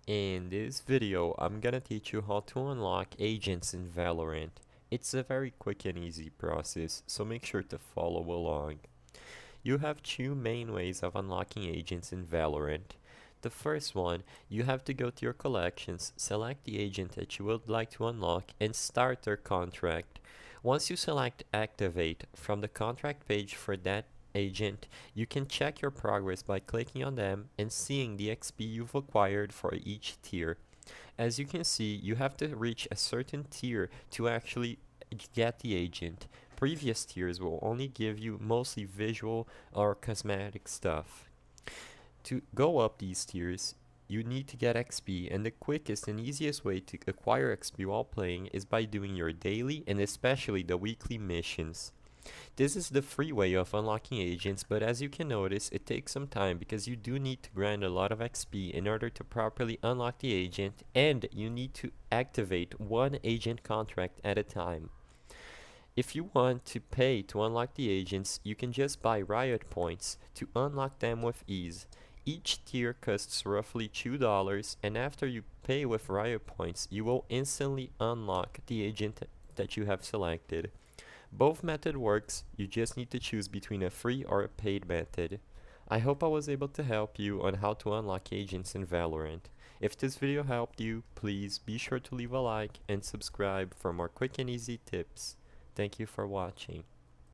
In this video, I'm gonna teach you how to unlock agents in Valorant. It's a very quick and easy process, so make sure to follow along. You have two main ways of unlocking agents in Valorant. The first one, you have to go to your collections, select the agent that you would like to unlock, and start their contract. Once you select Activate from the contract page for that agent, you can check your progress by clicking on them and seeing the XP you've acquired for each tier. As you can see, you have to reach a certain tier to actually get the agent. Previous tiers will only give you mostly visual or cosmetic stuff. To go up these tiers, you need to get XP, and the quickest and easiest way to acquire XP while playing is by doing your daily and especially the weekly missions. This is the free way of unlocking agents, but as you can notice, it takes some time because you do need to grind a lot of XP in order to properly unlock the agent, and you need to activate one agent contract at a time. If you want to pay to unlock the agents, you can just buy Riot points to unlock them with ease. Each tier costs roughly $2, and after you pay with Riot points, you will instantly unlock the agent that you have selected. Both method works, you just need to choose between a free or a paid method. I hope I was able to help you on how to unlock agents in Valorant. If this video helped you, please be sure to leave a like and subscribe for more quick and easy tips. Thank you for watching.